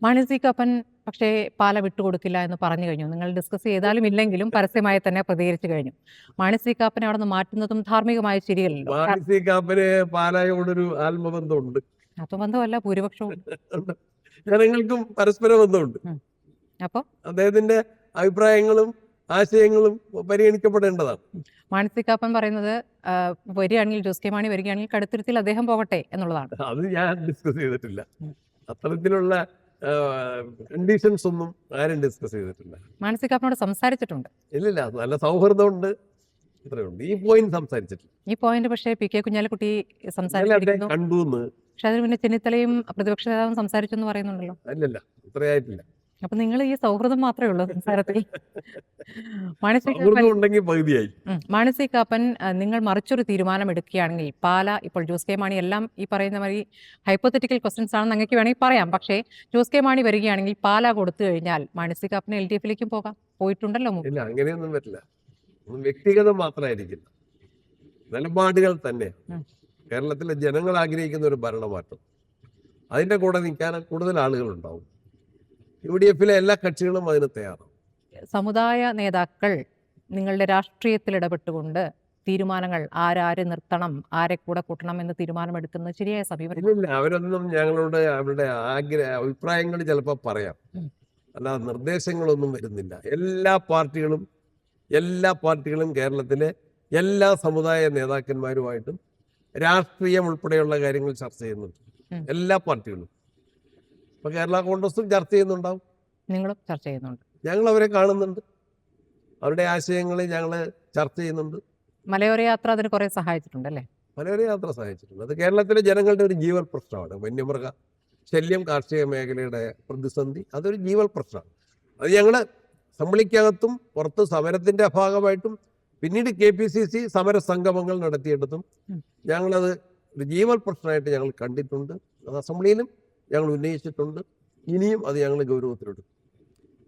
Mani C Kappan പക്ഷേ പാല വിട്ടുകൊടുക്കില്ല എന്ന് പറഞ്ഞു കഴിഞ്ഞു. നിങ്ങൾ ഡിസ്കസ് ചെയ്താലും ഇല്ലെങ്കിലും പരസ്യമായി തന്നെ പ്രതികരിച്ചു കഴിഞ്ഞു. മാണി സി കാപ്പനെ അവിടെ നിന്ന് മാറ്റുന്നതും ധാർമ്മികമായ ശരിയല്ലല്ലോ. മാണി സി കാപ്പന് പാലായോടൊരു ആത്മബന്ധമുണ്ട്. ആത്മബന്ധമല്ല, ഭൂരിപക്ഷവും. ജനങ്ങൾക്കും പരസ്പര ബന്ധമുണ്ട്. അപ്പൊ അദ്ദേഹത്തിന്റെ അഭിപ്രായങ്ങളും ആശയങ്ങളും പരിഗണിക്കപ്പെടേണ്ടതാണ്. മാണി സി കാപ്പൻ പറയുന്നത് വരികയാണെങ്കിൽ, ജോസ് കെ മാണി വരികയാണെങ്കിൽ കടുത്തുരുത്തിൽ അദ്ദേഹം പോകട്ടെ എന്നുള്ളതാണ്. അത് ഞാൻ ഡിസ്കസ് ചെയ്തിട്ടില്ല. അത്തരത്തിലുള്ള കണ്ടീഷൻസ് ഒന്നും ആരും ഡിസ്കസ് ചെയ്തിട്ടില്ല. മാണി സി കാപ്പനോട് സംസാരിച്ചിട്ടുണ്ട്. ഇല്ലില്ല, നല്ല സൗഹൃദമുണ്ട്, ഇത്രയുണ്ട്. ഈ പോയിന്റ് സംസാരിച്ചിട്ടില്ല. ഈ പോയിന്റ് പക്ഷേ പി കെ കുഞ്ഞാലിക്കുട്ടി അദ്ദേഹം സംസാരിച്ചിരിക്കുന്നു. കണ്ടു. പക്ഷെ അതിന് പിന്നെ ചെന്നിത്തലയും പ്രതിപക്ഷ നേതാവും സംസാരിച്ചു എന്ന് പറയുന്നുണ്ടല്ലോ. അല്ലല്ല, ഇത്രയായിട്ടില്ല. അപ്പൊ നിങ്ങൾ ഈ സൗഹൃദം മാത്രമേ ഉള്ളൂ സംസാരത്തിൽ. സൗഹൃദം ഉണ്ടെങ്കിൽ പകുതിയായി. മാണി സി കാപ്പൻ, നിങ്ങൾ മറിച്ചൊരു തീരുമാനം എടുക്കുകയാണെങ്കിൽ പാല, ഇപ്പോൾ ജോസ് കെ മാണി, എല്ലാം ഈ പറയുന്ന മാതിരി ഹൈപ്പോത്തറ്റിക്കൽ ക്വസ്റ്റ്യൻസ് ആണെന്ന് അങ്ങേക്ക് വേണമെങ്കിൽ പറയാം. പക്ഷേ ജോസ് കെ മാണി വരികയാണെങ്കിൽ പാല കൊടുത്തു കഴിഞ്ഞാൽ മാണി സി കാപ്പന് LDFിലേക്കും പോകാം. പോയിട്ടുണ്ടല്ലോ. ഇല്ല, അങ്ങനെയൊന്നും പറ്റില്ല. വ്യക്തിഗതം മാത്രമായിരിക്കില്ല, നിലപാടുകൾ തന്നെ. കേരളത്തിലെ ജനങ്ങൾ ആഗ്രഹിക്കുന്ന ഒരു ഭരണമാറ്റം, അതിന്റെ കൂടെ നിൽക്കാൻ കൂടുതൽ ആളുകളുണ്ടാവും. UDFിലെ എല്ലാ കക്ഷികളും അതിന് തയ്യാറാണ്. സമുദായ നേതാക്കൾ നിങ്ങളുടെ രാഷ്ട്രീയത്തിൽ ഇടപെട്ടുകൊണ്ട് തീരുമാനങ്ങൾ ആരാര് നിർത്തണം, ആരെ കൂടെ കൂട്ടണം എന്ന് തീരുമാനമെടുക്കുന്നത് ശരിയായ സമീപനം? ഇല്ല, അവരൊന്നും ഞങ്ങളോട് അവരുടെ അഭിപ്രായങ്ങൾ ചിലപ്പോൾ പറയാം, അല്ലാതെ നിർദ്ദേശങ്ങളൊന്നും വരുന്നില്ല. എല്ലാ പാർട്ടികളും കേരളത്തിലെ എല്ലാ സമുദായ നേതാക്കന്മാരുമായിട്ടും രാഷ്ട്രീയം ഉൾപ്പെടെയുള്ള കാര്യങ്ങൾ ചർച്ച ചെയ്യുന്നുണ്ട്. എല്ലാ പാർട്ടികളും. ഇപ്പൊ കേരള കോൺഗ്രസും ചർച്ച ചെയ്യുന്നുണ്ടാവും, നിങ്ങളും ചർച്ച ചെയ്യുന്നുണ്ട്. ഞങ്ങൾ അവരെ കാണുന്നുണ്ട്, അവരുടെ ആശയങ്ങൾ ഞങ്ങൾ ചർച്ച ചെയ്യുന്നുണ്ട്. മലയോര യാത്ര അതിന് കുറെ സഹായിച്ചിട്ടുണ്ട് അല്ലേ? മലയോര യാത്ര സഹായിച്ചിട്ടുണ്ട്. അത് കേരളത്തിലെ ജനങ്ങളുടെ ഒരു ജീവൽ പ്രശ്നമാണ്. വന്യമൃഗ ശല്യം, കാർഷിക മേഖലയുടെ പ്രതിസന്ധി, അതൊരു ജീവൽ പ്രശ്നമാണ്. അത് ഞങ്ങൾ അസംബ്ലിക്കകത്തും പുറത്ത് സമരത്തിന്റെ ഭാഗമായിട്ടും പിന്നീട് KPCC സമര സംഗമങ്ങൾ നടത്തിയെടുത്തും ഞങ്ങളത് ഒരു ജീവൽ പ്രശ്നമായിട്ട് ഞങ്ങൾ കണ്ടിട്ടുണ്ട്. അത് അസംബ്ലിയിലും ഞങ്ങൾ ഉന്നയിച്ചിട്ടുണ്ട്. ഇനിയും അത് ഞങ്ങൾ ഗൗരവത്തിലെടുക്കും.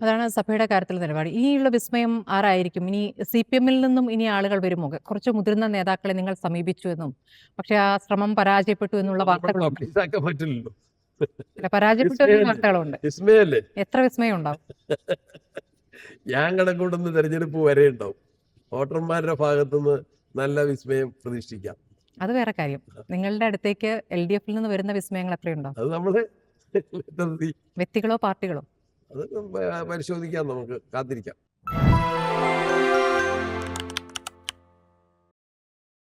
അതാണ് സഭയുടെ കാര്യത്തിൽ നിലപാട്. ഇനിയുള്ള വിസ്മയം ആരായിരിക്കും? ഇനി CPMൽ നിന്നും ഇനി ആളുകൾ വരുമോ? കുറച്ച് മുതിർന്ന നേതാക്കളെ നിങ്ങൾ സമീപിച്ചു എന്നും, പക്ഷെ ആ ശ്രമം പരാജയപ്പെട്ടു എന്നുള്ള വാർത്തകളുണ്ട്. പറ്റില്ലല്ലോ, പരാജയപ്പെട്ടു എന്ന വാർത്തകളുണ്ട്. വിസ്മയല്ലേ? എത്ര വിസ്മയം ഉണ്ടാവും? ഞാൻ കണക്കൂട്ടുന്ന തെരഞ്ഞെടുപ്പ് വരെ ഉണ്ടാവും. വോട്ടർമാരുടെ ഭാഗത്തുനിന്ന് നല്ല വിസ്മയം പ്രതീക്ഷിക്കാം. അത് വേറെ കാര്യം. നിങ്ങളുടെ അടുത്തേക്ക് LDFിൽ നിന്ന് വരുന്ന വിസ്മയങ്ങൾ എത്രയുണ്ടോ? അത് നമ്മള് വ്യക്തികളോ പാർട്ടികളോ? അത് പരിശോധിക്കാം, നമുക്ക് കാത്തിരിക്കാം.